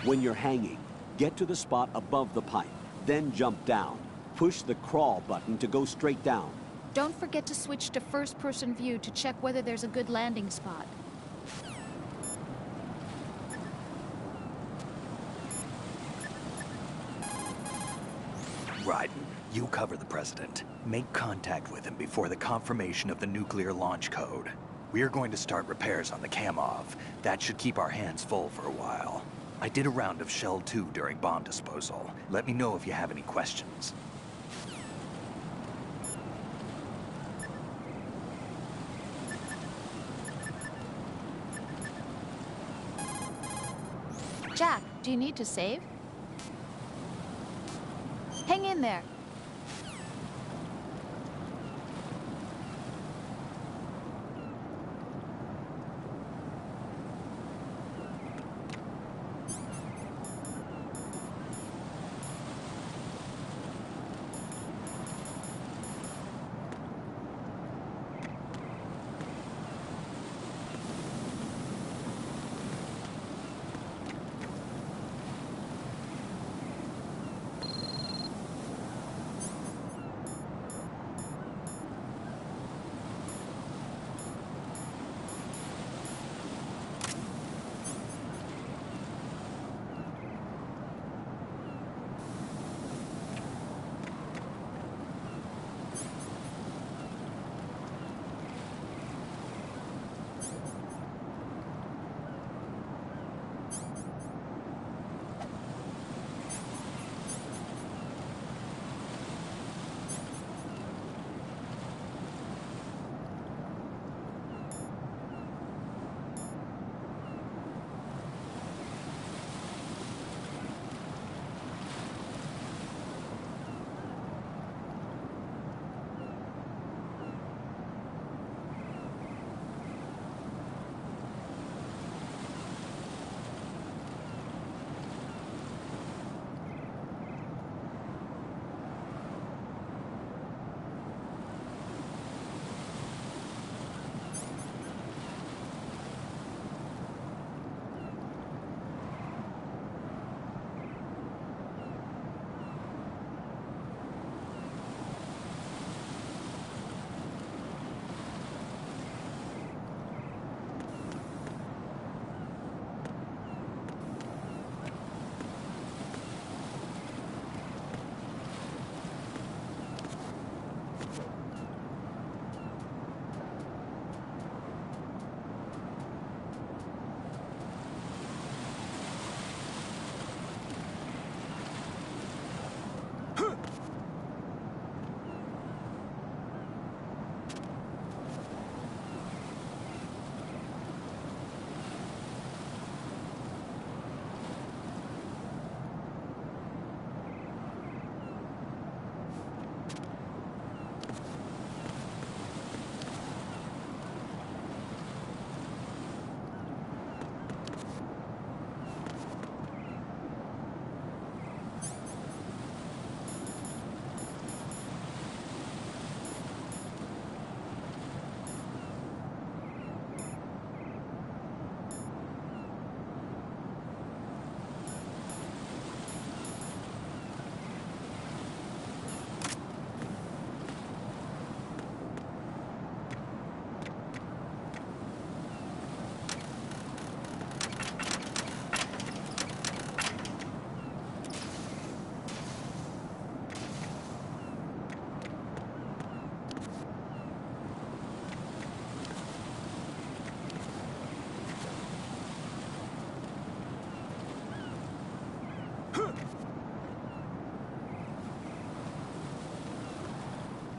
When you're hanging, get to the spot above the pipe, then jump down. Push the crawl button to go straight down. Don't forget to switch to first-person view to check whether there's a good landing spot. Raiden, you cover the President. Make contact with him before the confirmation of the nuclear launch code. We're going to start repairs on the Kamov. That should keep our hands full for a while. I did a round of Shell 2 during bomb disposal. Let me know if you have any questions. Jack, do you need to save? Hang in there.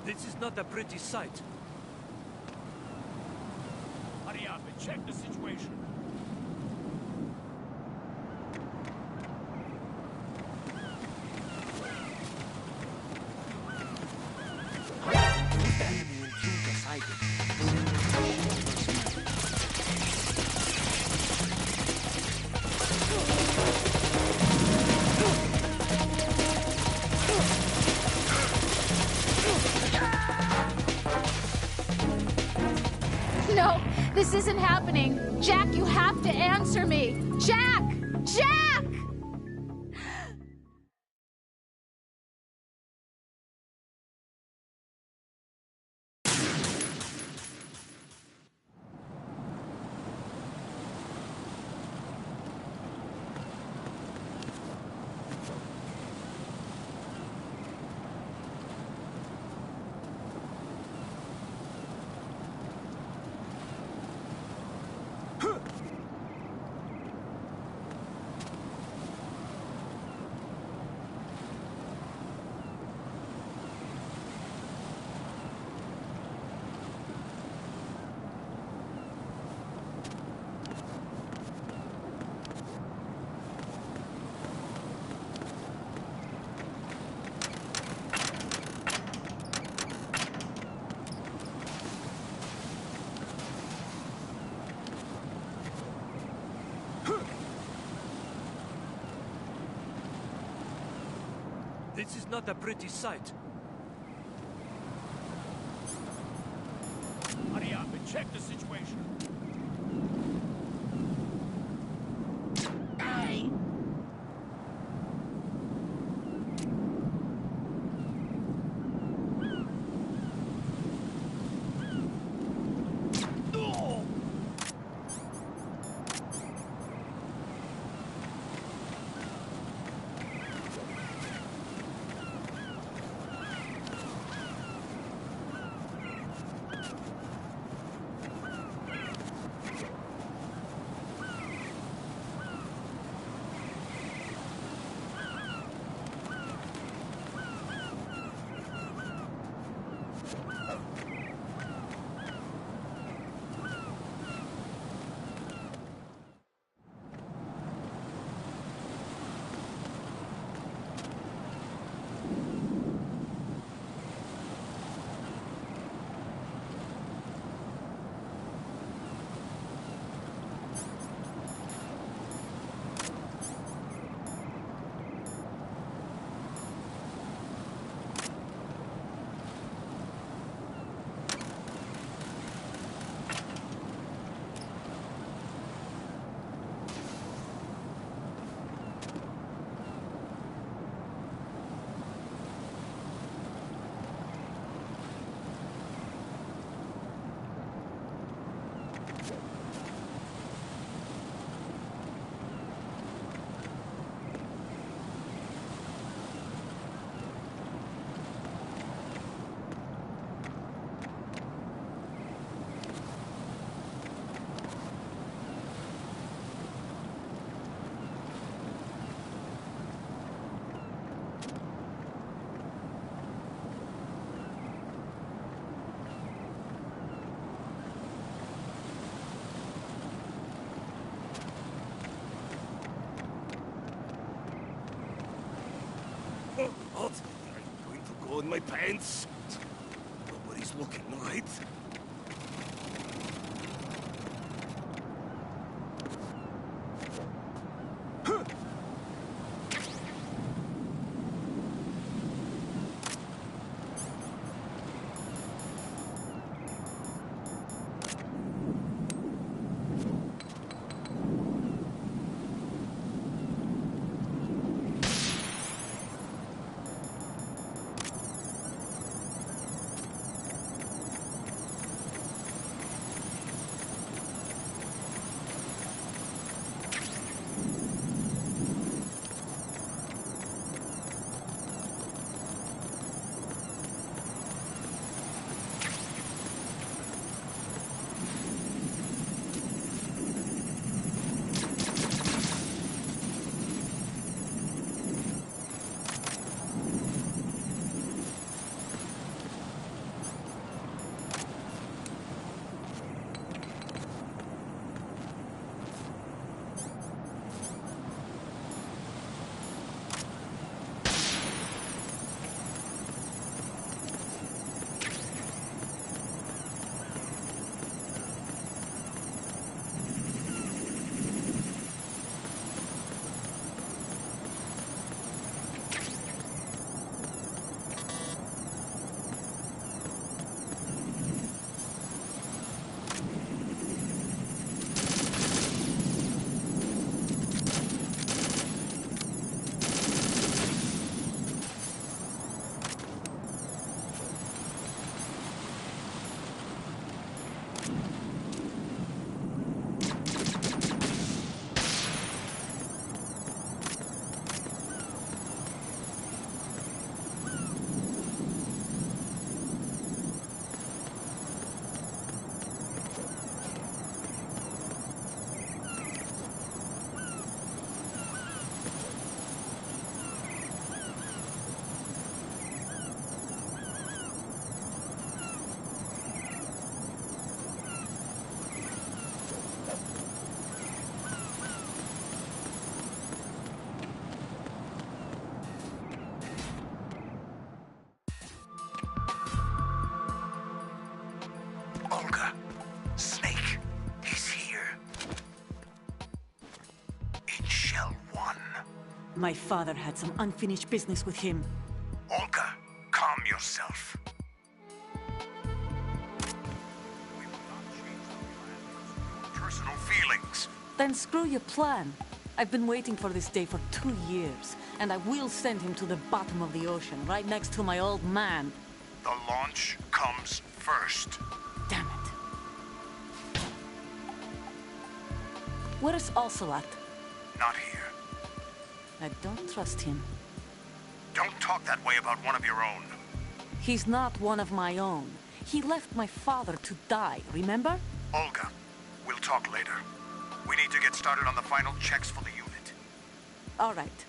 This is not a pretty sight. Hurry up and check the situation. No, this isn't happening. Jack, you have to answer me. Jack! Jack! This is not a pretty sight. Hurry up and check the situation. Hey! What? I'm going to go in my pants. Nobody's looking, right? Olga, Snake, he's here. In Shell 1. My father had some unfinished business with him. Olga, calm yourself. We will not change the plan. Your personal feelings. Then screw your plan. I've been waiting for this day for 2 years, and I will send him to the bottom of the ocean, right next to my old man. The launch comes first. Damn it. Where's Ocelot? Not here. I don't trust him. Don't talk that way about one of your own. He's not one of my own. He left my father to die, remember? Olga, we'll talk later. We need to get started on the final checks for the unit. All right.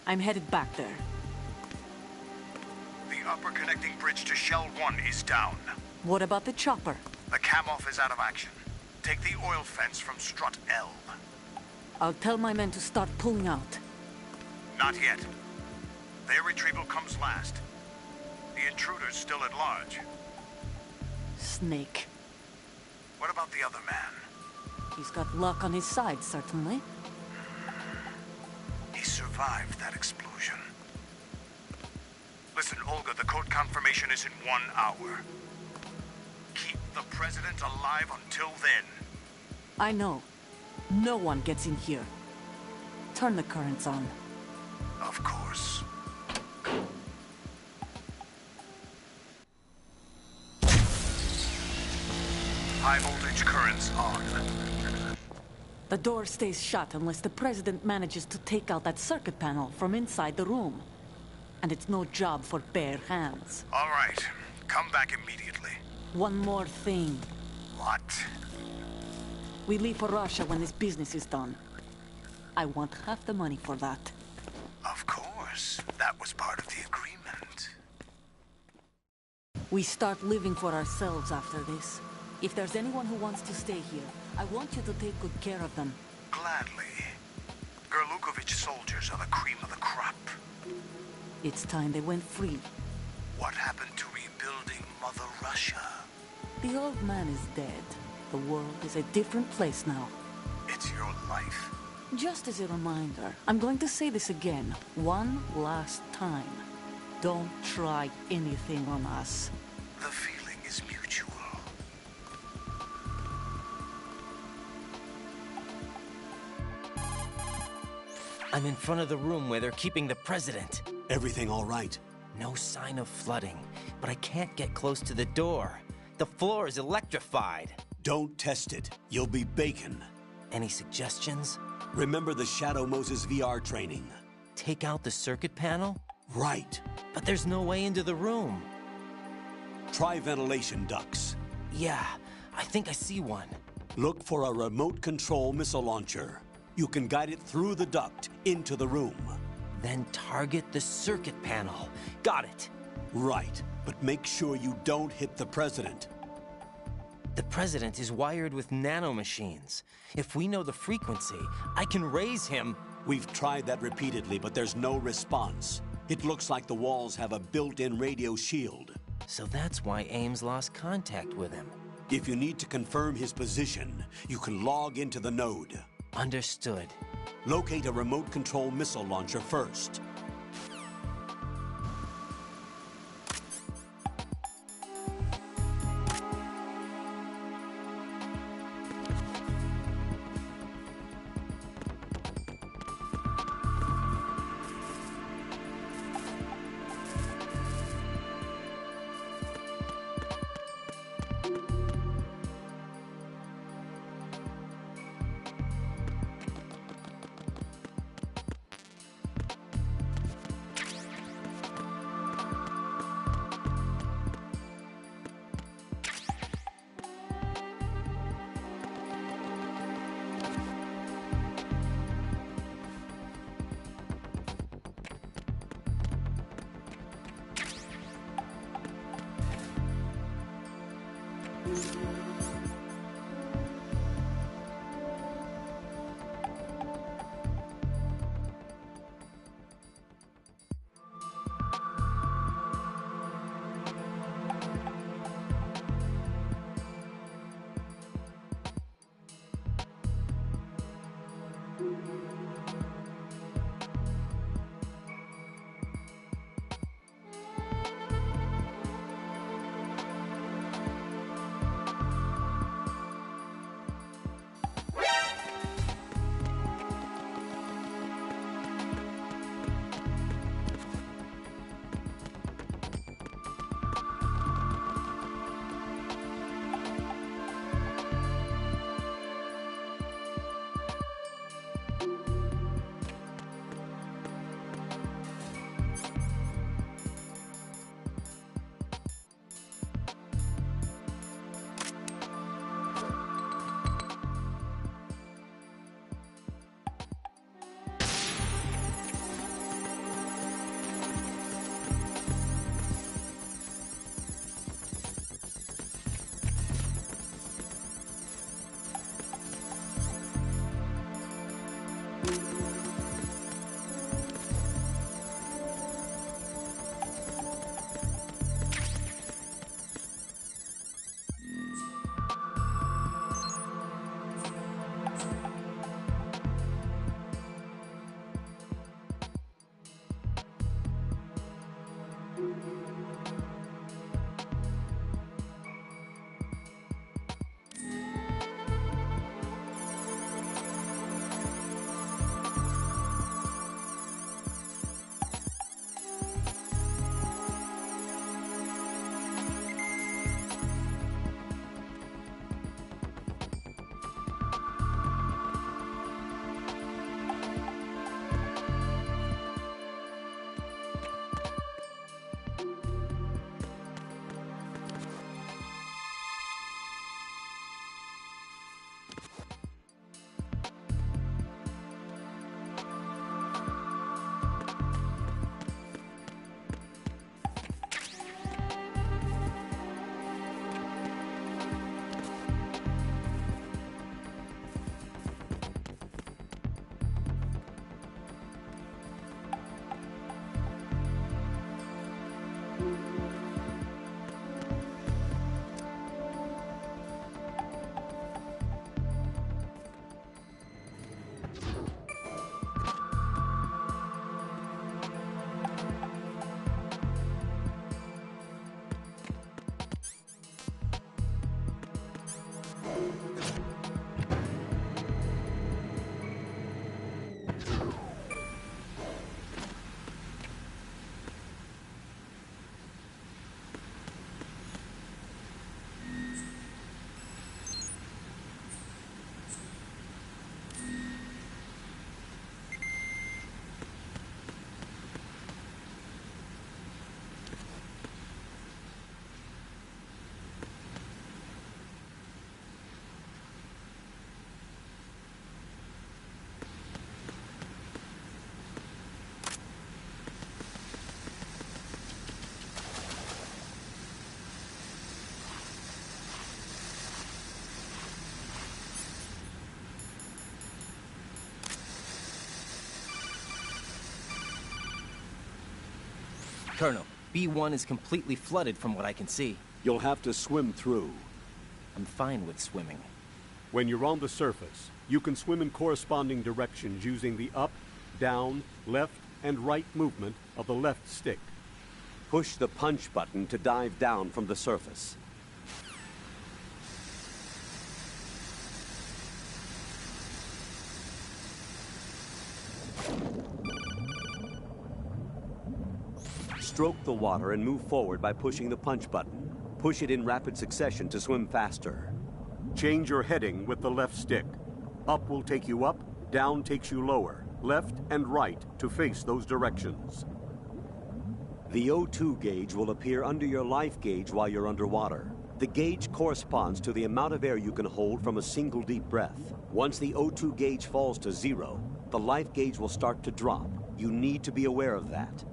I'm headed back there. The upper connecting bridge to Shell 1 is down. What about the chopper? The cam-off is out of action. Take the oil fence from strut L. I'll tell my men to start pulling out. Not yet. Their retrieval comes last. The intruder's still at large. Snake. What about the other man? He's got luck on his side, certainly. He survived that explosion. Listen, Olga, the code confirmation is in 1 hour. Keep the president alive until then. I know. No one gets in here. Turn the currents on. Of course. High voltage currents on. The door stays shut unless the president manages to take out that circuit panel from inside the room. And it's no job for bare hands. All right. Come back immediately. One more thing. What? We leave for Russia when this business is done. I want half the money for that. Of course. That was part of the agreement. We start living for ourselves after this. If there's anyone who wants to stay here, I want you to take good care of them. Gladly. Gerlukovich soldiers are the cream of the crop. It's time they went free. What happened to rebuilding Mother Russia? The old man is dead. The world is a different place now. It's your life. Just as a reminder, I'm going to say this again, one last time. Don't try anything on us. The feeling is mutual. I'm in front of the room where they're keeping the president. Everything all right? No sign of flooding, but I can't get close to the door. The floor is electrified. Don't test it. You'll be bacon. Any suggestions? Remember the Shadow Moses VR training? Take out the circuit panel? Right. But there's no way into the room. Try ventilation ducts. Yeah, I think I see one. Look for a remote control missile launcher. You can guide it through the duct into the room. Then target the circuit panel. Got it. Right, but make sure you don't hit the president. The president is wired with nanomachines. If we know the frequency, I can raise him. We've tried that repeatedly, but there's no response. It looks like the walls have a built-in radio shield. So that's why Ames lost contact with him. If you need to confirm his position, you can log into the node. Understood. Locate a remote control missile launcher first. Colonel, B1 is completely flooded from what I can see. You'll have to swim through. I'm fine with swimming. When you're on the surface, you can swim in corresponding directions using the up, down, left, and right movement of the left stick. Push the punch button to dive down from the surface. Stroke the water and move forward by pushing the punch button. Push it in rapid succession to swim faster. Change your heading with the left stick. Up will take you up, down takes you lower, left and right to face those directions. The O2 gauge will appear under your life gauge while you're underwater. The gauge corresponds to the amount of air you can hold from a single deep breath. Once the O2 gauge falls to 0, the life gauge will start to drop. You need to be aware of that.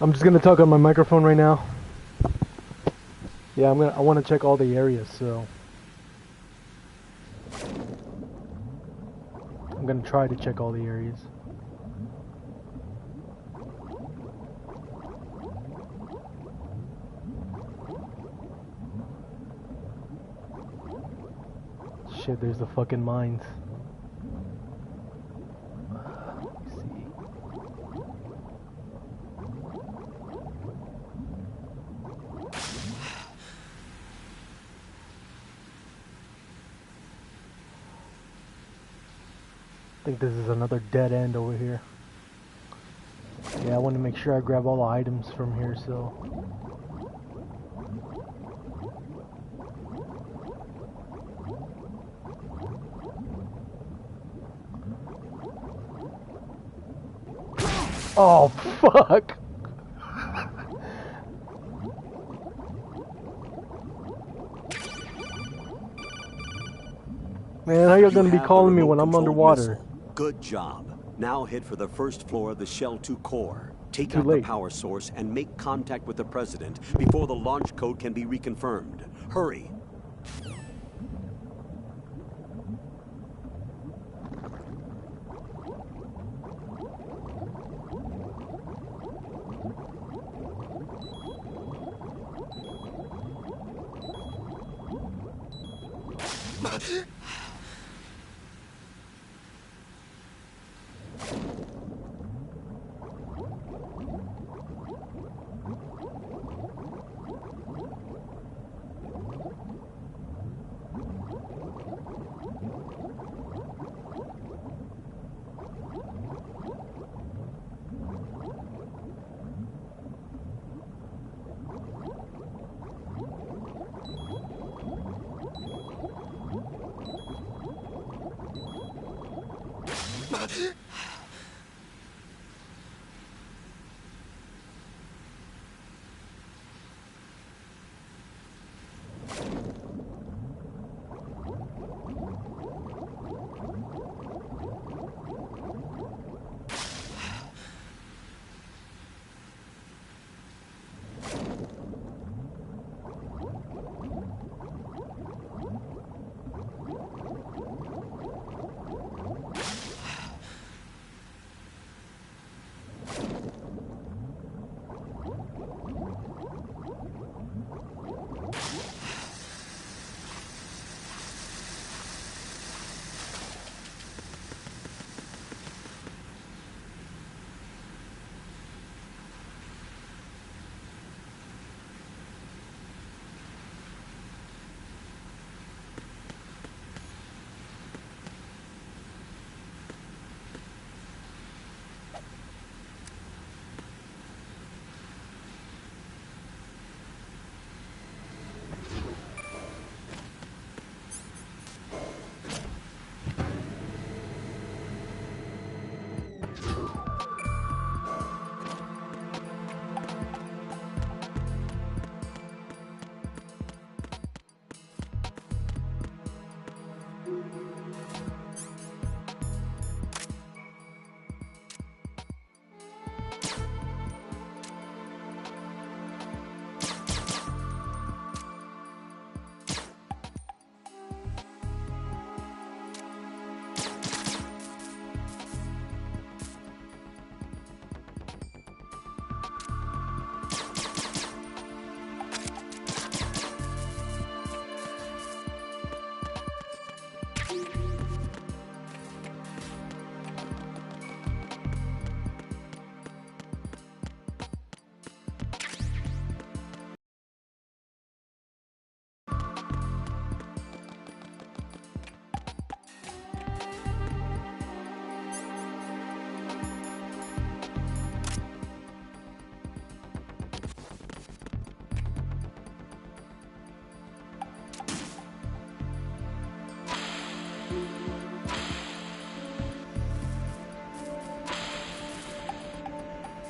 I'm just gonna talk on my microphone right now. Yeah, I want to check all the areas, so I'm gonna try to check all the areas. Shit, there's the fucking mines. I think this is another dead end over here. Yeah, I want to make sure I grab all the items from here, so Oh, fuck. Man, how y'all gonna be calling me when I'm underwater? Missile. Good job. Now head for the first floor of the Shell 2 core. Take Too out late. the power source and make contact with the President before the launch code can be reconfirmed. Hurry.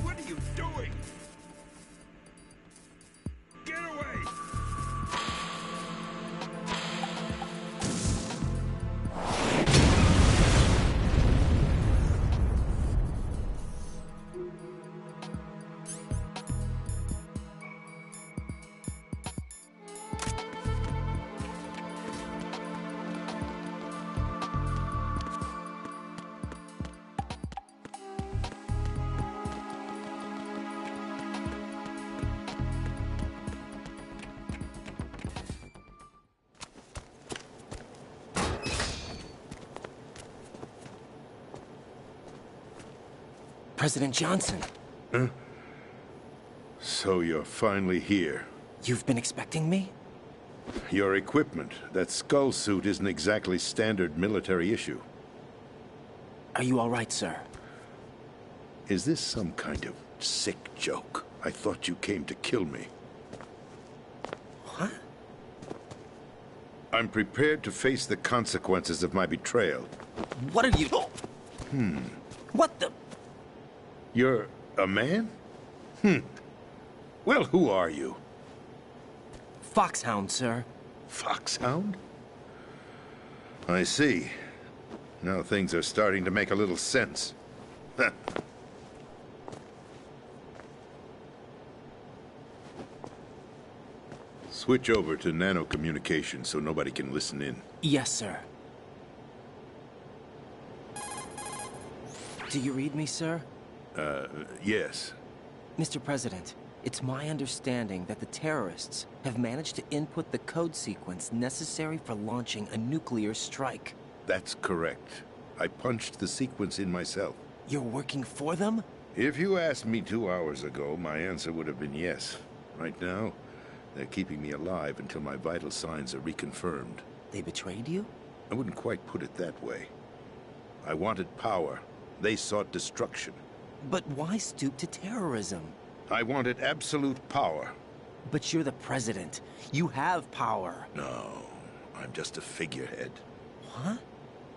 What are you doing? Get away! President Johnson. Huh? So you're finally here. You've been expecting me? Your equipment, that skull suit isn't exactly standard military issue. Are you all right, sir? Is this some kind of sick joke? I thought you came to kill me. What? I'm prepared to face the consequences of my betrayal. What are you... What the... What? What? Hmm. What the... You're a man? Well, who are you? Foxhound, sir. Foxhound? I see. Now things are starting to make a little sense. Switch over to nano communication so nobody can listen in. Yes, sir. Do you read me, sir? Yes. Mr. President, it's my understanding that the terrorists have managed to input the code sequence necessary for launching a nuclear strike. That's correct. I punched the sequence in myself. You're working for them? If you asked me 2 hours ago, my answer would have been yes. Right now, they're keeping me alive until my vital signs are reconfirmed. They betrayed you? I wouldn't quite put it that way. I wanted power. They sought destruction. But why stoop to terrorism? I wanted absolute power. But you're the president. You have power. No, I'm just a figurehead. What?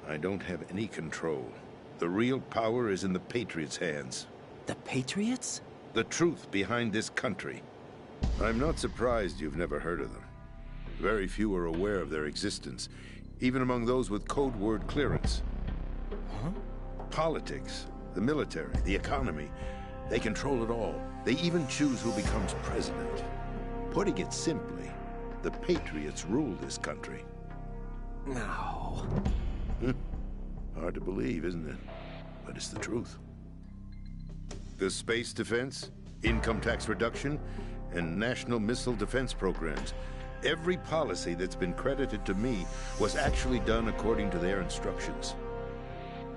I don't have any control. The real power is in the Patriots' hands. The Patriots? The truth behind this country. I'm not surprised you've never heard of them. Very few are aware of their existence, even among those with code word clearance. Huh? Politics, the military, the economy, they control it all. They even choose who becomes president. Putting it simply, the Patriots rule this country. No. Hard to believe, isn't it? But it's the truth. The space defense, income tax reduction, and national missile defense programs. Every policy that's been credited to me was actually done according to their instructions.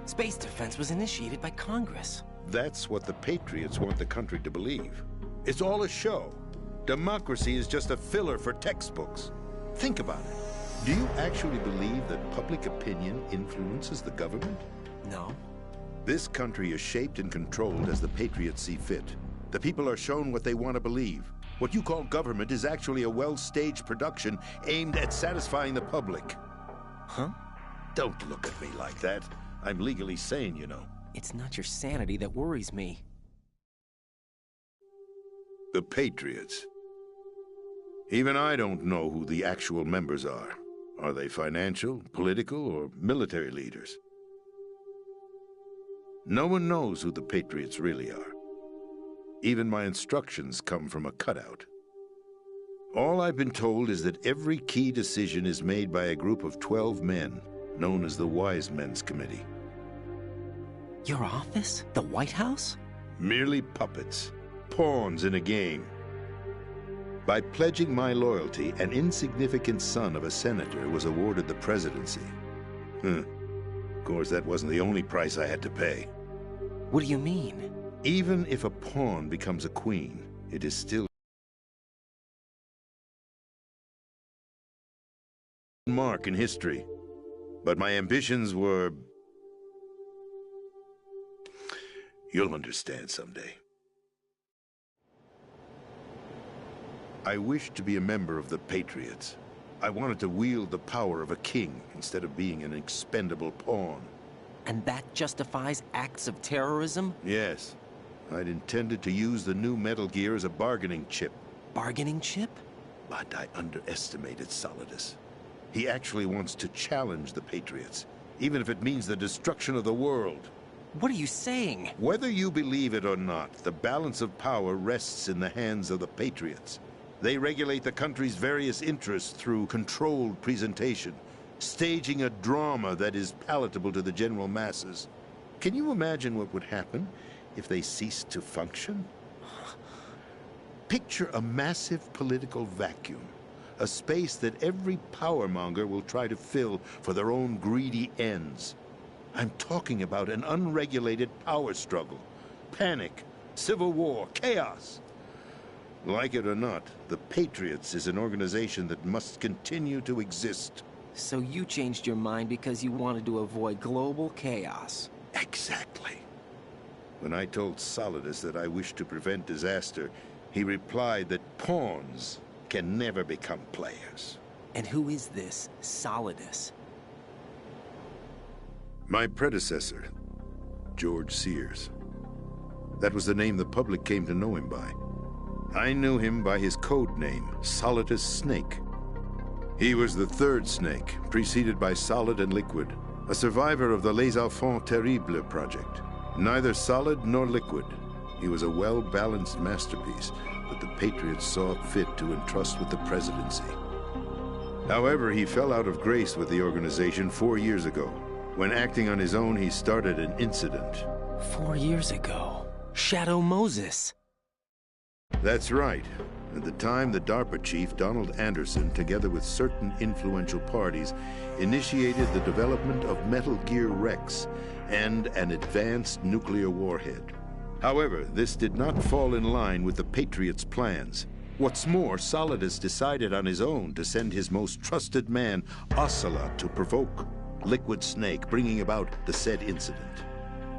Space defense was initiated by Congress. That's what the Patriots want the country to believe. It's all a show. Democracy is just a filler for textbooks. Think about it. Do you actually believe that public opinion influences the government? No. This country is shaped and controlled as the Patriots see fit. The people are shown what they want to believe. What you call government is actually a well-staged production aimed at satisfying the public. Huh? Don't look at me like that. I'm legally sane, you know. It's not your sanity that worries me. The Patriots. Even I don't know who the actual members are. Are they financial, political, or military leaders? No one knows who the Patriots really are. Even my instructions come from a cutout. All I've been told is that every key decision is made by a group of 12 men, known as the Wise Men's Committee. Your office? The White House? Merely puppets, pawns in a game. By pledging my loyalty, an insignificant son of a senator was awarded the presidency. Of course, that wasn't the only price I had to pay. What do you mean? Even if a pawn becomes a queen, it is still a mark in history. But my ambitions were... You'll understand someday. I wished to be a member of the Patriots. I wanted to wield the power of a king instead of being an expendable pawn. And that justifies acts of terrorism? Yes. I'd intended to use the new Metal Gear as a bargaining chip. Bargaining chip? But I underestimated Solidus. He actually wants to challenge the Patriots, even if it means the destruction of the world. What are you saying? Whether you believe it or not, the balance of power rests in the hands of the Patriots. They regulate the country's various interests through controlled presentation, staging a drama that is palatable to the general masses. Can you imagine what would happen if they ceased to function? Picture a massive political vacuum, a space that every powermonger will try to fill for their own greedy ends. I'm talking about an unregulated power struggle, panic, civil war, chaos. Like it or not, the Patriots is an organization that must continue to exist. So you changed your mind because you wanted to avoid global chaos. Exactly. When I told Solidus that I wished to prevent disaster, he replied that pawns can never become players. And who is this Solidus? My predecessor, George Sears. That was the name the public came to know him by. I knew him by his code name, Solidus Snake. He was the third Snake, preceded by Solid and Liquid, a survivor of the Les Enfants Terribles project. Neither solid nor liquid, he was a well-balanced masterpiece that the Patriots saw fit to entrust with the presidency. However, he fell out of grace with the organization 4 years ago. When acting on his own, he started an incident. 4 years ago? Shadow Moses. That's right. At the time, the DARPA chief, Donald Anderson, together with certain influential parties, initiated the development of Metal Gear Rex and an advanced nuclear warhead. However, this did not fall in line with the Patriots' plans. What's more, Solidus decided on his own to send his most trusted man, Ocelot, to provoke Liquid Snake, bringing about the said incident.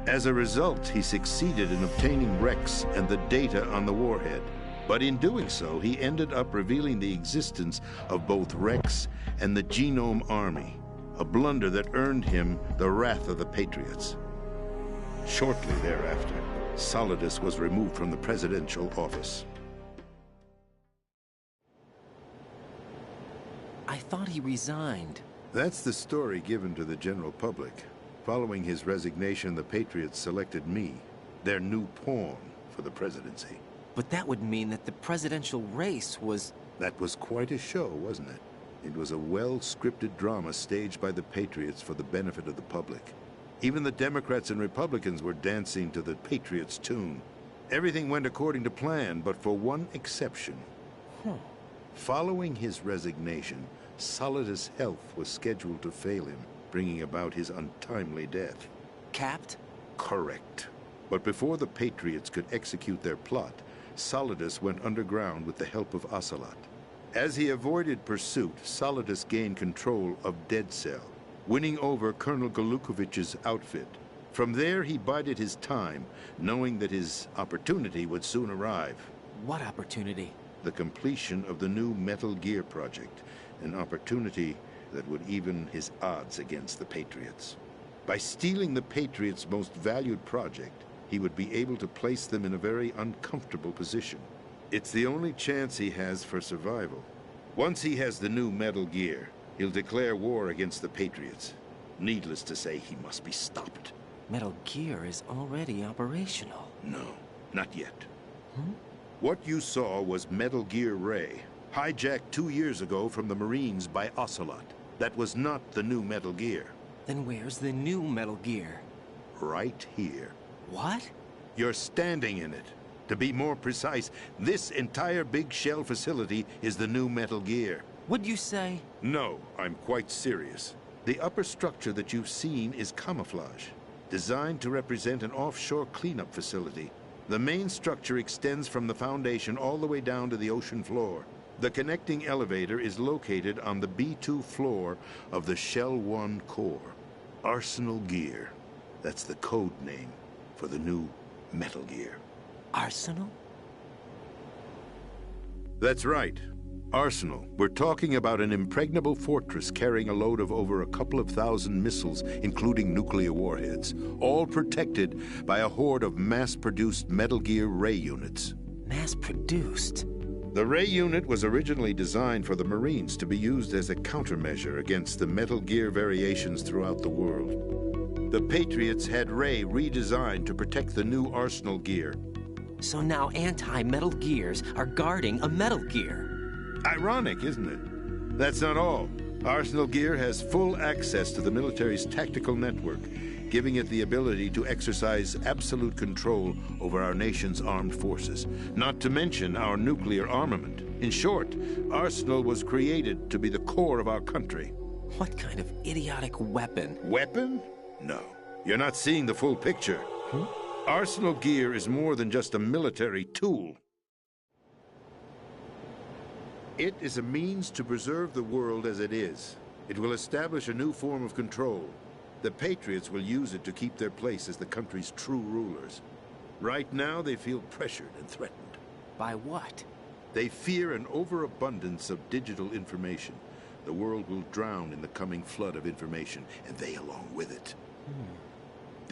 As a result, he succeeded in obtaining Rex and the data on the warhead. But in doing so, he ended up revealing the existence of both Rex and the Genome Army, a blunder that earned him the wrath of the Patriots. Shortly thereafter, Solidus was removed from the presidential office. I thought he resigned. That's the story given to the general public. Following his resignation, the Patriots selected me, their new pawn, for the presidency. But that would mean that the presidential race was... That was quite a show, wasn't it? It was a well-scripted drama staged by the Patriots for the benefit of the public. Even the Democrats and Republicans were dancing to the Patriots' tune. Everything went according to plan, but for one exception. Following his resignation, Solidus' health was scheduled to fail him, bringing about his untimely death. Capped? Correct. But before the Patriots could execute their plot, Solidus went underground with the help of Ocelot. As he avoided pursuit, Solidus gained control of Dead Cell, winning over Colonel Golukovich's outfit. From there, he bided his time, knowing that his opportunity would soon arrive. What opportunity? The completion of the new Metal Gear project, an opportunity that would even his odds against the Patriots. By stealing the Patriots' most valued project, he would be able to place them in a very uncomfortable position. It's the only chance he has for survival. Once he has the new Metal Gear, he'll declare war against the Patriots. Needless to say, he must be stopped. Metal Gear is already operational. No, not yet. What you saw was Metal Gear Ray, hijacked 2 years ago from the Marines by Ocelot. That was not the new Metal Gear. Then where's the new Metal Gear? Right here. What? You're standing in it. To be more precise, this entire big shell facility is the new Metal Gear. What'd you say? No, I'm quite serious. The upper structure that you've seen is camouflage, designed to represent an offshore cleanup facility. The main structure extends from the foundation all the way down to the ocean floor. The connecting elevator is located on the B2 floor of the Shell 1 core. Arsenal Gear. That's the code name for the new Metal Gear. Arsenal? That's right. Arsenal. We're talking about an impregnable fortress carrying a load of over a couple of thousand missiles, including nuclear warheads, all protected by a horde of mass-produced Metal Gear Ray units. Mass-produced? The Ray unit was originally designed for the Marines to be used as a countermeasure against the Metal Gear variations throughout the world. The Patriots had Ray redesigned to protect the new Arsenal Gear. So now anti-Metal Gears are guarding a Metal Gear. Ironic, isn't it? That's not all. Arsenal Gear has full access to the military's tactical network, giving it the ability to exercise absolute control over our nation's armed forces, not to mention our nuclear armament. In short, Arsenal was created to be the core of our country. What kind of idiotic weapon? Weapon? No. You're not seeing the full picture. Arsenal Gear is more than just a military tool. It is a means to preserve the world as it is. It will establish a new form of control. The Patriots will use it to keep their place as the country's true rulers. Right now, they feel pressured and threatened. By what? They fear an overabundance of digital information. The world will drown in the coming flood of information, and they along with it.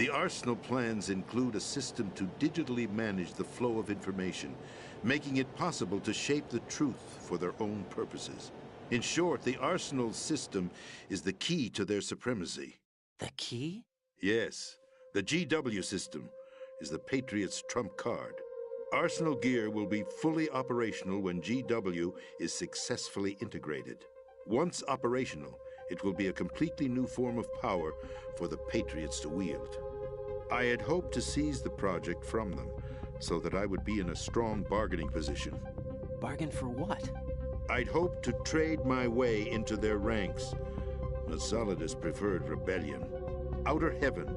The Arsenal plans include a system to digitally manage the flow of information, making it possible to shape the truth for their own purposes. In short, the Arsenal system is the key to their supremacy. The key? Yes. The GW system is the Patriots' trump card. Arsenal gear will be fully operational when GW is successfully integrated. Once operational, it will be a completely new form of power for the Patriots to wield. I had hoped to seize the project from them, so that I would be in a strong bargaining position. Bargain for what? I'd hoped to trade my way into their ranks. But Solidus preferred rebellion. Outer Heaven,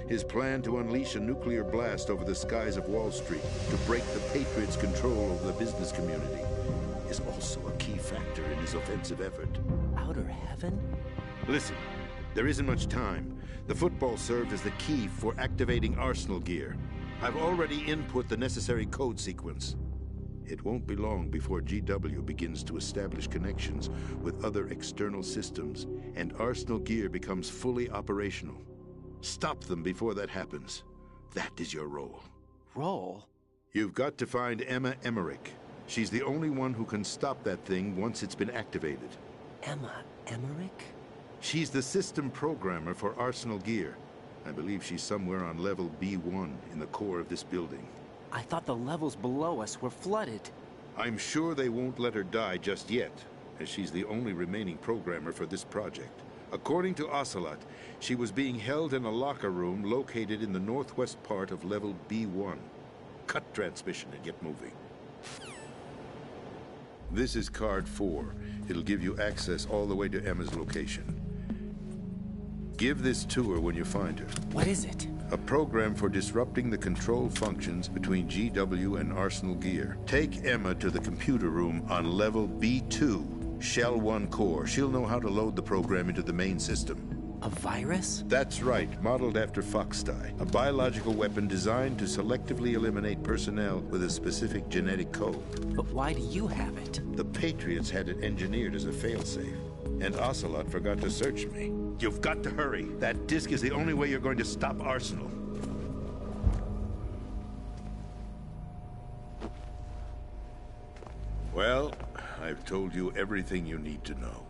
his plan to unleash a nuclear blast over the skies of Wall Street to break the Patriots' control over the business community, is also a key factor in his offensive effort. Outer Heaven? Listen, there isn't much time. The football served as the key for activating Arsenal gear. I've already input the necessary code sequence. It won't be long before GW begins to establish connections with other external systems, and Arsenal gear becomes fully operational. Stop them before that happens. That is your role. Role? You've got to find Emma Emmerich. She's the only one who can stop that thing once it's been activated. Emma Emmerich? She's the system programmer for Arsenal gear. I believe she's somewhere on level B1 in the core of this building. I thought the levels below us were flooded. I'm sure they won't let her die just yet, as she's the only remaining programmer for this project. According to Ocelot, she was being held in a locker room located in the northwest part of level B1. Cut transmission and get moving. This is card 4. It'll give you access all the way to Emma's location. Give this to her when you find her. What is it? A program for disrupting the control functions between GW and Arsenal gear. Take Emma to the computer room on level B2, Shell 1 core. She'll know how to load the program into the main system. A virus? That's right, modeled after Foxdie. A biological weapon designed to selectively eliminate personnel with a specific genetic code. But why do you have it? The Patriots had it engineered as a failsafe, and Ocelot forgot to search me. You've got to hurry. That disk is the only way you're going to stop Arsenal. Well, I've told you everything you need to know.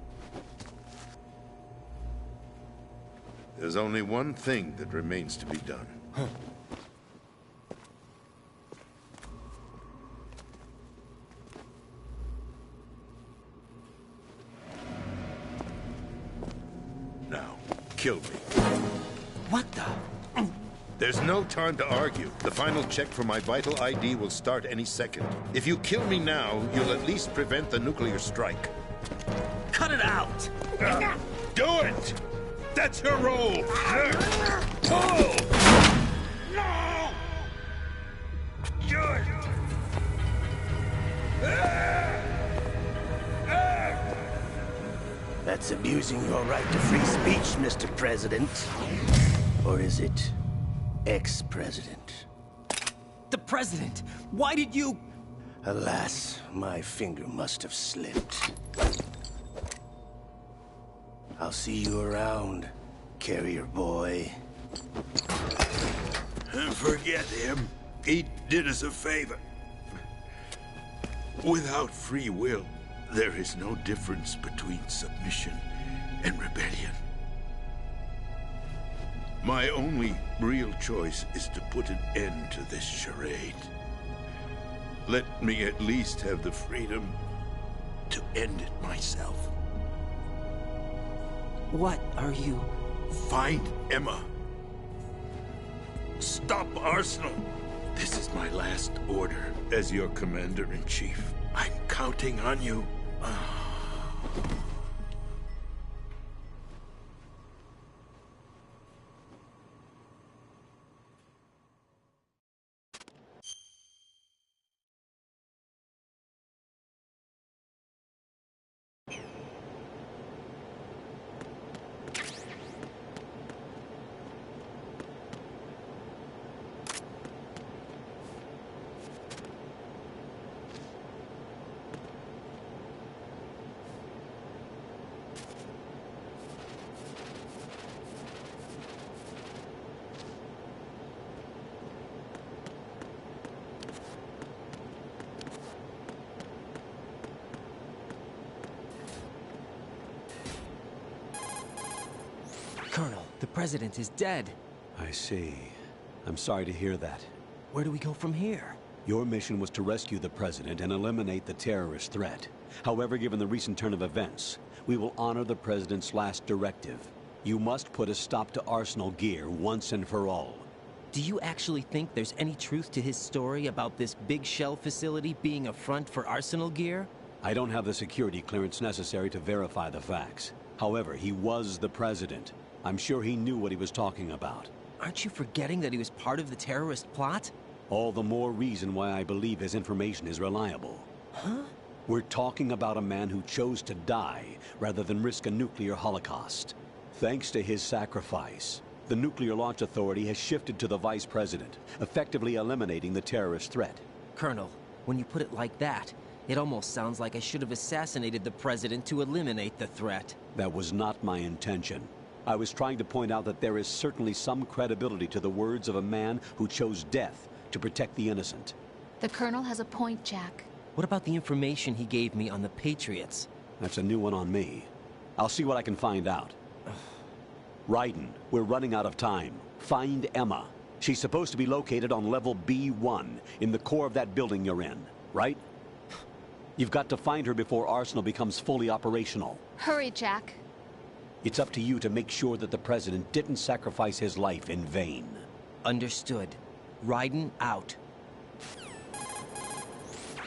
There's only one thing that remains to be done. Huh. Now, kill me. What the? There's no time to argue. The final check for my vital ID will start any second. If you kill me now, you'll at least prevent the nuclear strike. Cut it out! Do it! That's your role! Pull! No! Do it! That's abusing your right to free speech, Mr. President. Or is it ex-president? The president! Why did you... Alas, my finger must have slipped. I'll see you around, carrier boy. Forget him. He did us a favor. Without free will, there is no difference between submission and rebellion. My only real choice is to put an end to this charade. Let me at least have the freedom to end it myself. What are you... Find Emma. Stop Arsenal. This is my last order as your commander-in-chief. I'm counting on you. Colonel, the President is dead. I see. I'm sorry to hear that. Where do we go from here? Your mission was to rescue the President and eliminate the terrorist threat. However, given the recent turn of events, we will honor the President's last directive. You must put a stop to Arsenal gear once and for all. Do you actually think there's any truth to his story about this big shell facility being a front for Arsenal gear? I don't have the security clearance necessary to verify the facts. However, he was the President. I'm sure he knew what he was talking about. Aren't you forgetting that he was part of the terrorist plot? All the more reason why I believe his information is reliable. Huh? We're talking about a man who chose to die rather than risk a nuclear holocaust. Thanks to his sacrifice, the Nuclear Launch Authority has shifted to the Vice President, effectively eliminating the terrorist threat. Colonel, when you put it like that, it almost sounds like I should have assassinated the President to eliminate the threat. That was not my intention. I was trying to point out that there is certainly some credibility to the words of a man who chose death to protect the innocent. The Colonel has a point, Jack. What about the information he gave me on the Patriots? That's a new one on me. I'll see what I can find out. Raiden, we're running out of time. Find Emma. She's supposed to be located on level B1, in the core of that building you're in, right? You've got to find her before Arsenal becomes fully operational. Hurry, Jack. It's up to you to make sure that the President didn't sacrifice his life in vain. Understood. Raiden out.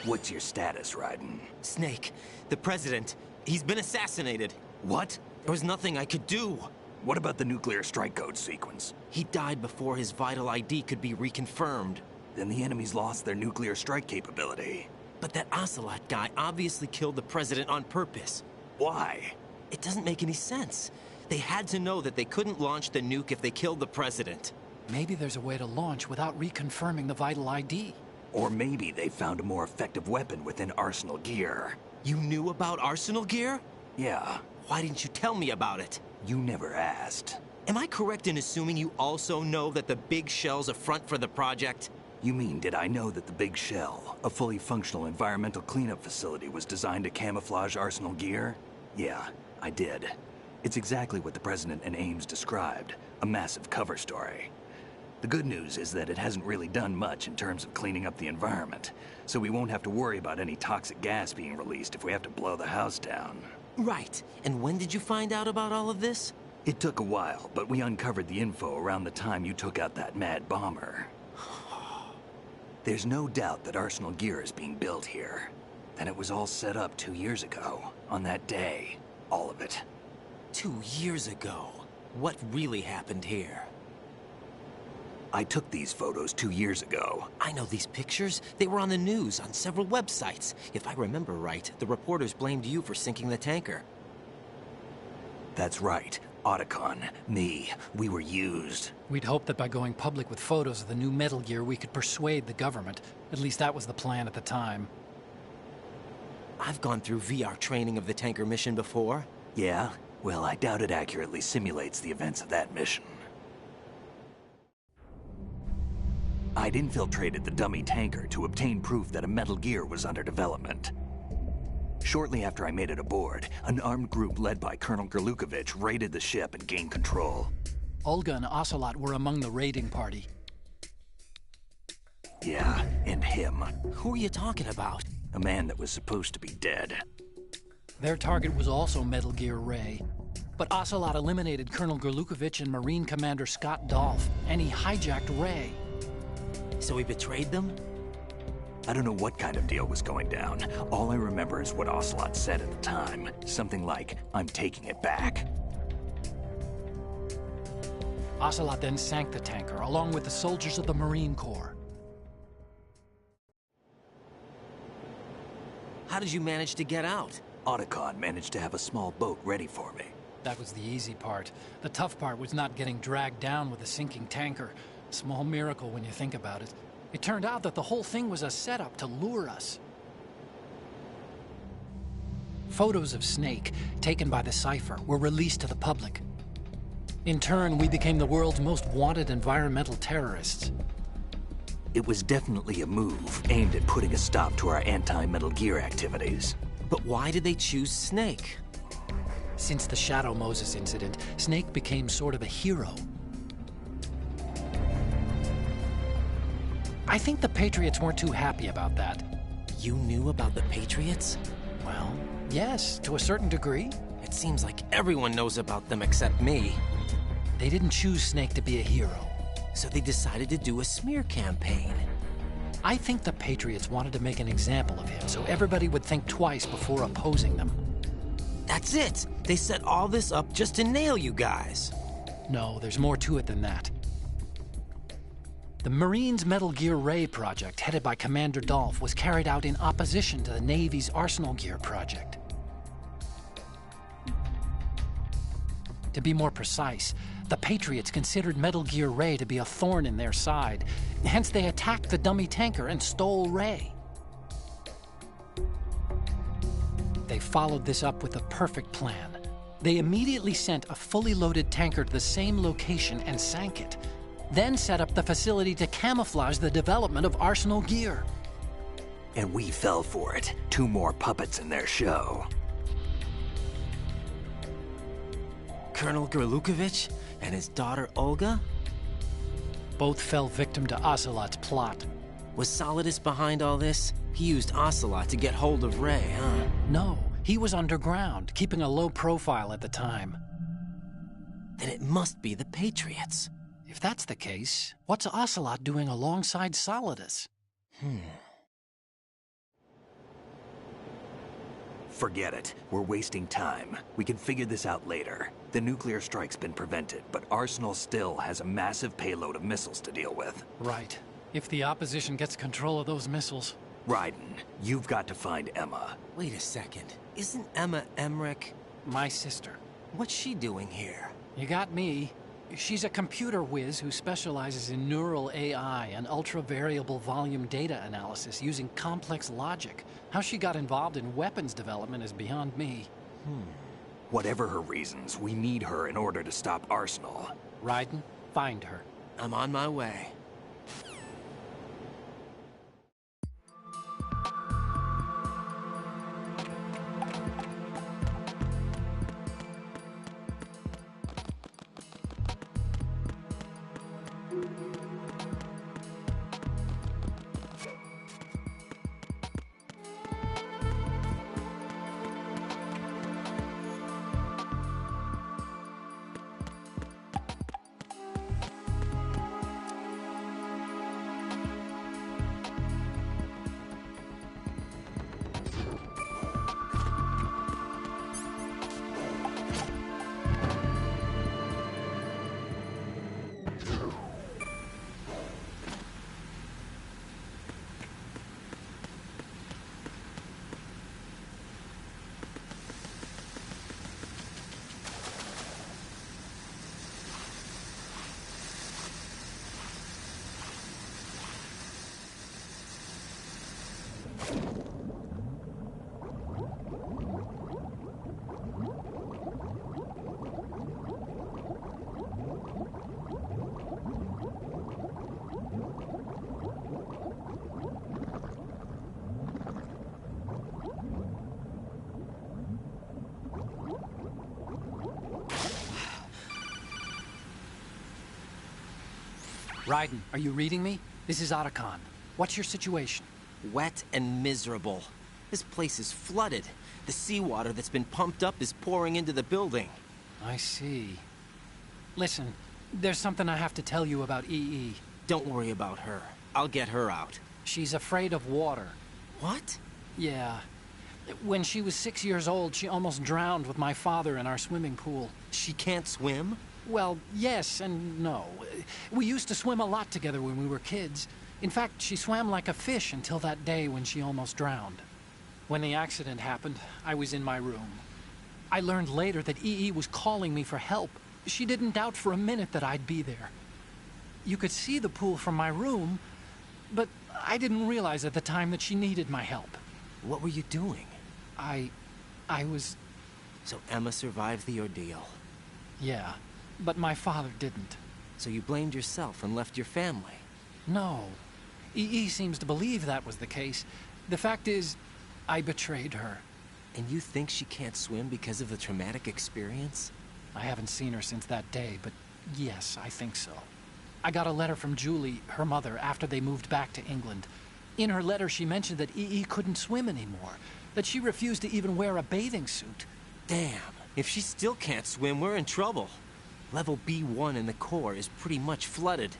What's your status, Raiden? Snake, the President, he's been assassinated. What? There was nothing I could do. What about the nuclear strike code sequence? He died before his vital ID could be reconfirmed. Then the enemy's lost their nuclear strike capability. But that Ocelot guy obviously killed the President on purpose. Why? It doesn't make any sense. They had to know that they couldn't launch the nuke if they killed the President. Maybe there's a way to launch without reconfirming the vital ID. Or maybe they found a more effective weapon within Arsenal gear. You knew about Arsenal gear? Yeah. Why didn't you tell me about it? You never asked. Am I correct in assuming you also know that the Big Shell's a front for the project? You mean, did I know that the Big Shell, a fully functional environmental cleanup facility, was designed to camouflage Arsenal gear? Yeah, I did. It's exactly what the President and Ames described, a massive cover story. The good news is that it hasn't really done much in terms of cleaning up the environment, so we won't have to worry about any toxic gas being released if we have to blow the house down. Right. And when did you find out about all of this? It took a while, but we uncovered the info around the time you took out that mad bomber. There's no doubt that Arsenal gear is being built here. Then it was all set up 2 years ago, on that day. All of it. 2 years ago? What really happened here? I took these photos 2 years ago. I know these pictures. They were on the news, on several websites. If I remember right, the reporters blamed you for sinking the tanker. That's right. Otacon, me, we were used. We'd hoped that by going public with photos of the new Metal Gear, we could persuade the government. At least that was the plan at the time. I've gone through VR training of the tanker mission before. Yeah? Well, I doubt it accurately simulates the events of that mission. I'd infiltrated the dummy tanker to obtain proof that a Metal Gear was under development. Shortly after I made it aboard, an armed group led by Colonel Gerlukovich raided the ship and gained control. Olga and Ocelot were among the raiding party. Yeah, and him. Who are you talking about? A man that was supposed to be dead. Their target was also Metal Gear Ray. But Ocelot eliminated Colonel Gerlukovich and Marine Commander Scott Dolph, and he hijacked Ray. So he betrayed them? I don't know what kind of deal was going down. All I remember is what Ocelot said at the time. Something like, "I'm taking it back." Ocelot then sank the tanker, along with the soldiers of the Marine Corps. How did you manage to get out? Otacon managed to have a small boat ready for me. That was the easy part. The tough part was not getting dragged down with a sinking tanker. A small miracle when you think about it. It turned out that the whole thing was a setup to lure us. Photos of Snake, taken by the Cypher, were released to the public. In turn, we became the world's most wanted environmental terrorists. It was definitely a move aimed at putting a stop to our anti-Metal Gear activities. But why did they choose Snake? Since the Shadow Moses incident, Snake became sort of a hero. I think the Patriots weren't too happy about that. You knew about the Patriots? Well, yes, to a certain degree. It seems like everyone knows about them except me. They didn't choose Snake to be a hero. So they decided to do a smear campaign. I think the Patriots wanted to make an example of him so everybody would think twice before opposing them. That's it! They set all this up just to nail you guys. No, there's more to it than that. The Marines' Metal Gear Ray project, headed by Commander Dolph, was carried out in opposition to the Navy's Arsenal Gear project. To be more precise, the Patriots considered Metal Gear Ray to be a thorn in their side. Hence, they attacked the dummy tanker and stole Ray. They followed this up with a perfect plan. They immediately sent a fully loaded tanker to the same location and sank it. Then set up the facility to camouflage the development of Arsenal Gear. And we fell for it. 2 more puppets in their show. Colonel Gerlukovich and his daughter Olga? Both fell victim to Ocelot's plot. Was Solidus behind all this? He used Ocelot to get hold of Ray, huh? No, he was underground, keeping a low profile at the time. Then it must be the Patriots. If that's the case, what's Ocelot doing alongside Solidus? Forget it. We're wasting time. We can figure this out later. The nuclear strike's been prevented, but Arsenal still has a massive payload of missiles to deal with. Right. If the opposition gets control of those missiles... Raiden, you've got to find Emma. Wait a second. Isn't Emma Emmerich... my sister? What's she doing here? You got me. She's a computer whiz who specializes in neural AI and ultra-variable volume data analysis using complex logic. How she got involved in weapons development is beyond me. Whatever her reasons, we need her in order to stop Arsenal. Raiden, find her. I'm on my way. Raiden, are you reading me? This is Otacon. What's your situation? Wet and miserable. This place is flooded. The seawater that's been pumped up is pouring into the building. I see. Listen, there's something I have to tell you about EE. Don't worry about her. I'll get her out. She's afraid of water. What? Yeah. When she was 6 years old, she almost drowned with my father in our swimming pool. She can't swim? Well, yes and no. We used to swim a lot together when we were kids. In fact, she swam like a fish until that day when she almost drowned. When the accident happened, I was in my room. I learned later that EE was calling me for help. She didn't doubt for a minute that I'd be there. You could see the pool from my room, but I didn't realize at the time that she needed my help. What were you doing? I was... So Emma survived the ordeal? Yeah, but my father didn't. So you blamed yourself and left your family? No. EE seems to believe that was the case. The fact is, I betrayed her. And you think she can't swim because of the traumatic experience? I haven't seen her since that day, but yes, I think so. I got a letter from Julie, her mother, after they moved back to England. In her letter, she mentioned that EE couldn't swim anymore, that she refused to even wear a bathing suit. Damn, if she still can't swim, we're in trouble. Level B1 in the core is pretty much flooded.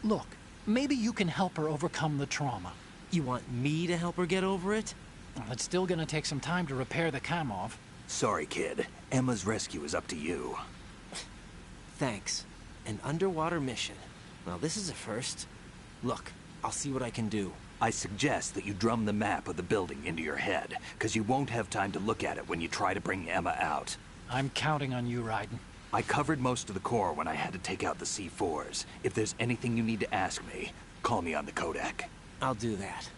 Look, maybe you can help her overcome the trauma. You want me to help her get over it? Well, it's still gonna take some time to repair the Kamov. Sorry, kid. Emma's rescue is up to you. Thanks. An underwater mission. Well, this is a first. Look, I'll see what I can do. I suggest that you drum the map of the building into your head, because you won't have time to look at it when you try to bring Emma out. I'm counting on you, Raiden. I covered most of the core when I had to take out the C4s. If there's anything you need to ask me, call me on the codec. I'll do that.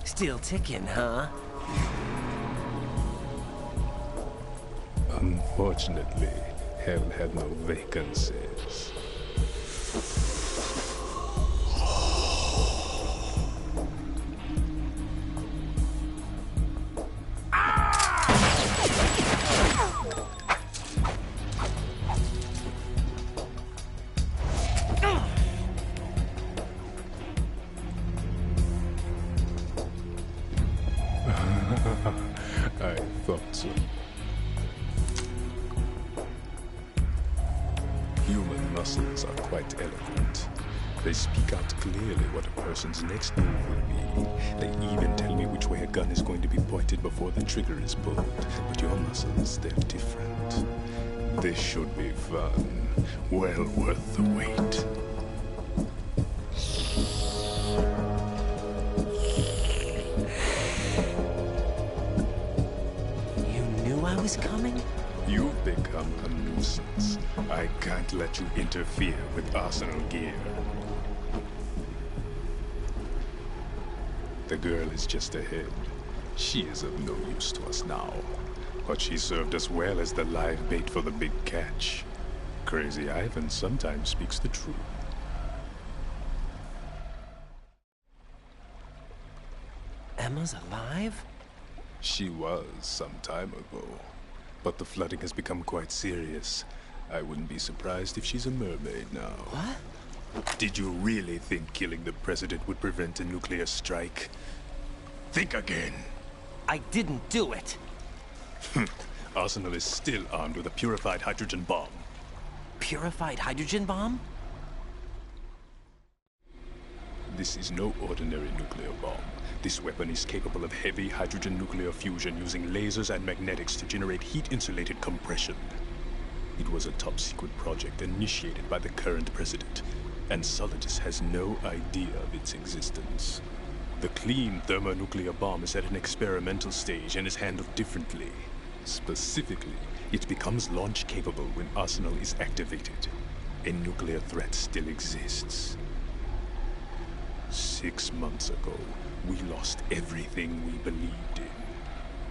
Still ticking, huh? Unfortunately, hell had no vacancies. I thought so. Human muscles are quite eloquent. They speak out clearly what a person's next move will be. They even tell me which way a gun is going to be pointed before the trigger is pulled. But your muscles, they're different. This should be fun. Well worth the wait. I was coming? You've become a nuisance. I can't let you interfere with Arsenal gear. The girl is just ahead. She is of no use to us now. But she served us well as the live bait for the big catch. Crazy Ivan sometimes speaks the truth. Emma's alive? She was some time ago. But the flooding has become quite serious. I wouldn't be surprised if she's a mermaid now. What? Did you really think killing the president would prevent a nuclear strike? Think again. I didn't do it. Arsenal is still armed with a purified hydrogen bomb. Purified hydrogen bomb? This is no ordinary nuclear bomb. This weapon is capable of heavy hydrogen nuclear fusion using lasers and magnetics to generate heat-insulated compression. It was a top-secret project initiated by the current president, and Solidus has no idea of its existence. The clean thermonuclear bomb is at an experimental stage and is handled differently. Specifically, it becomes launch-capable when Arsenal is activated. A nuclear threat still exists. 6 months ago, we lost everything we believed in.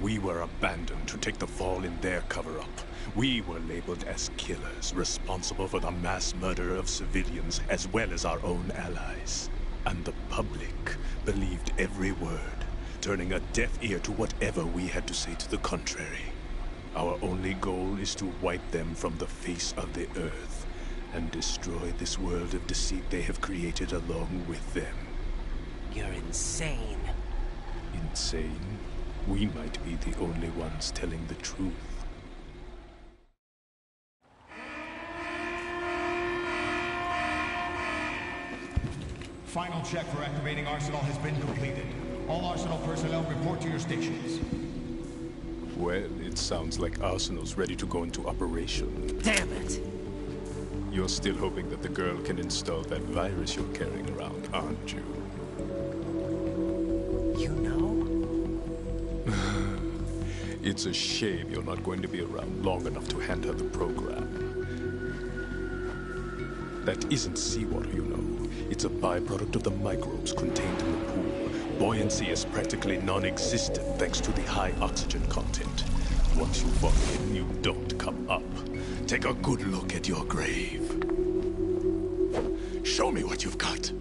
We were abandoned to take the fall in their cover-up. We were labeled as killers, responsible for the mass murder of civilians as well as our own allies. And the public believed every word, turning a deaf ear to whatever we had to say to the contrary. Our only goal is to wipe them from the face of the earth and destroy this world of deceit they have created along with them. You're insane. Insane? We might be the only ones telling the truth. Final check for activating Arsenal has been completed. All Arsenal personnel report to your stations. Well, it sounds like Arsenal's ready to go into operation. Damn it! You're still hoping that the girl can install that virus you're carrying around, aren't you? You know? It's a shame you're not going to be around long enough to hand her the program. That isn't seawater, you know. It's a byproduct of the microbes contained in the pool. Buoyancy is practically non-existent thanks to the high oxygen content. Once you fall in, you don't come up. Take a good look at your grave. Show me what you've got.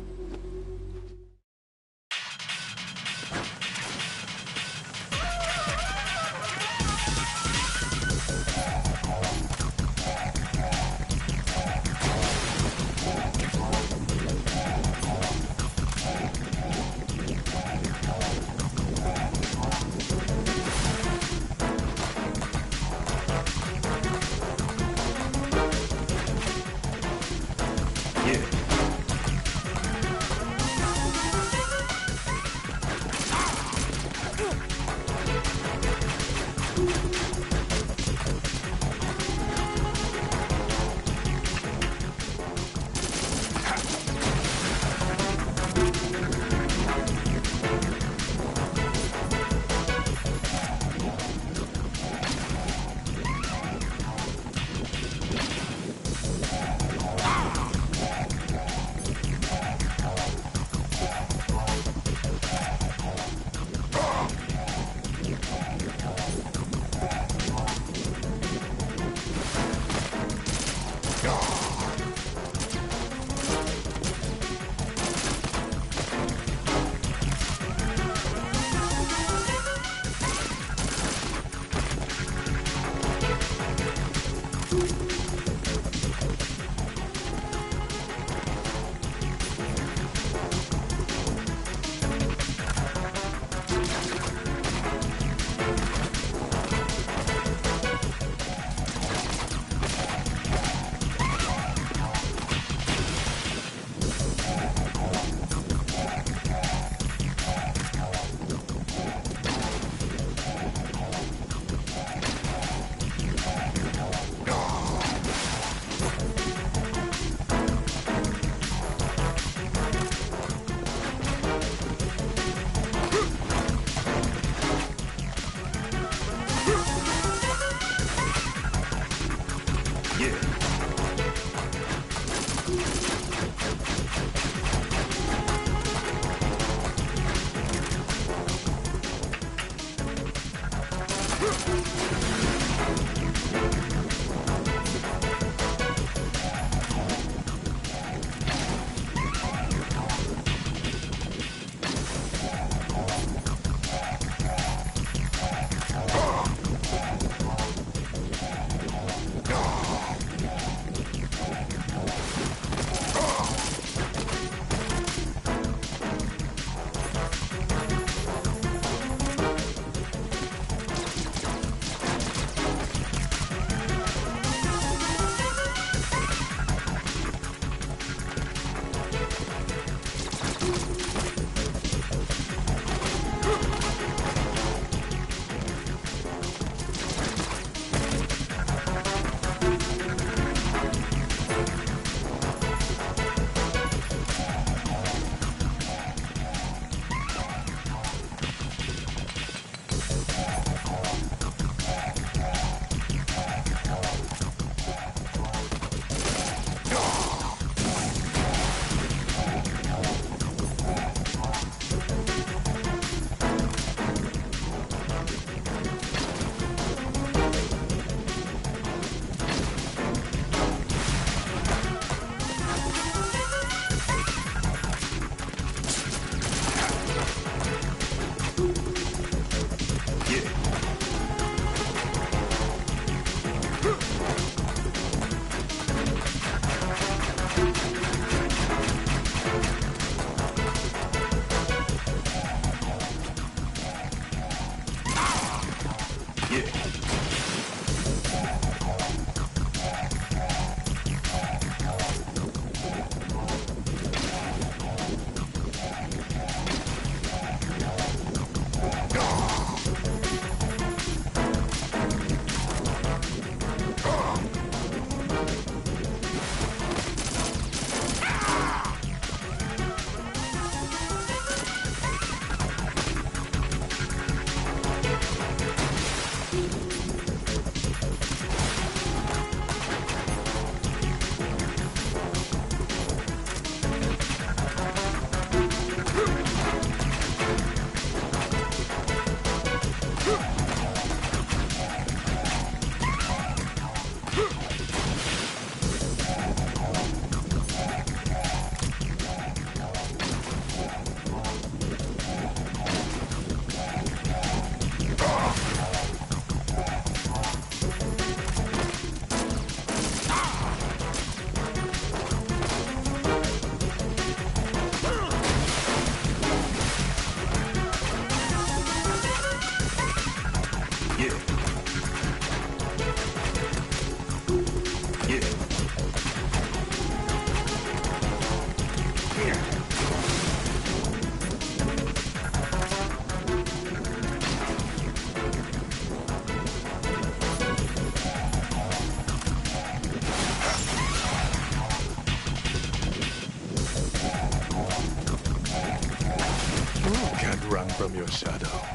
From your shadow.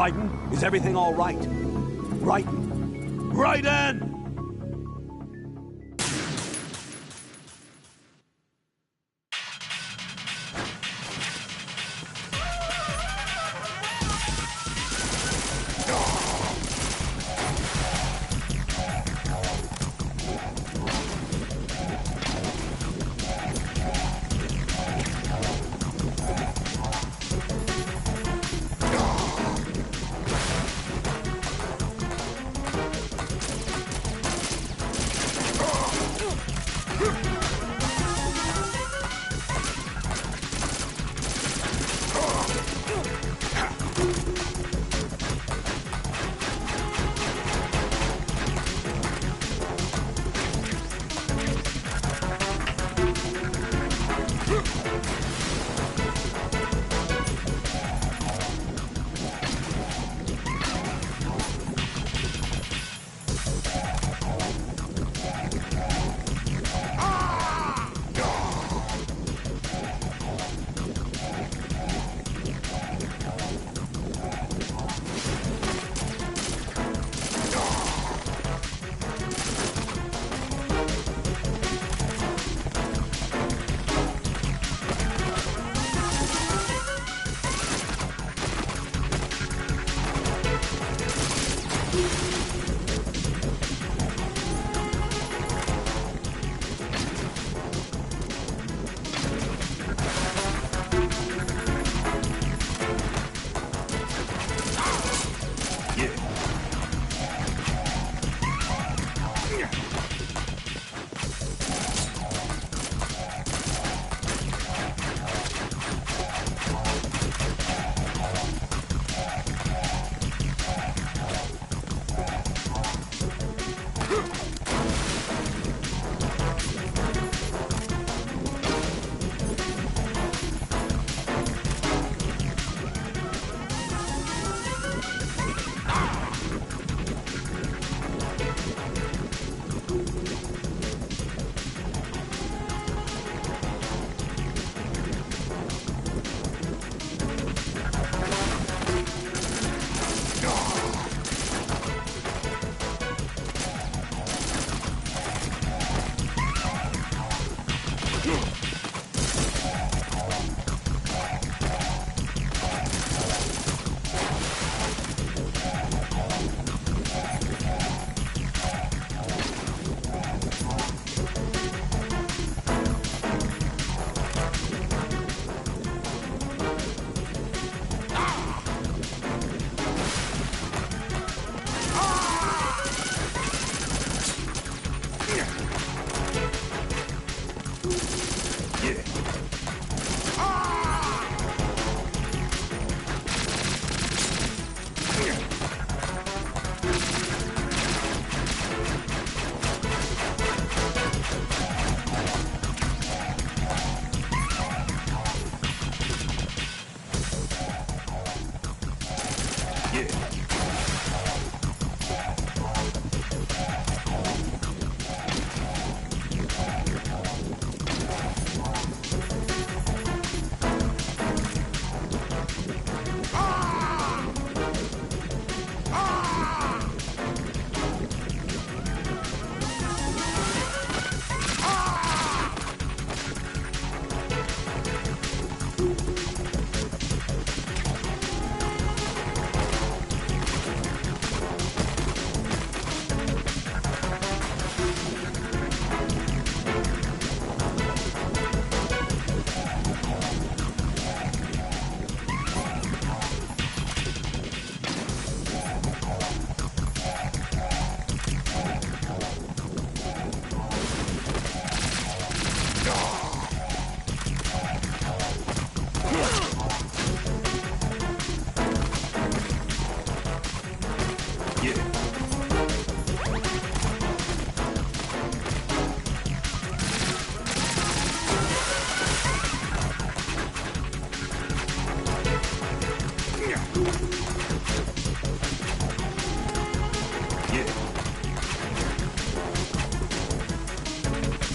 Raiden, is everything all right? Raiden! Raiden!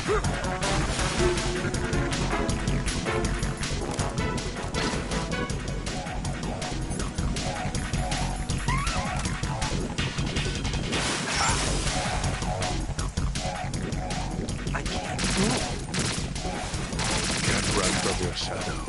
Can't run from your shadow.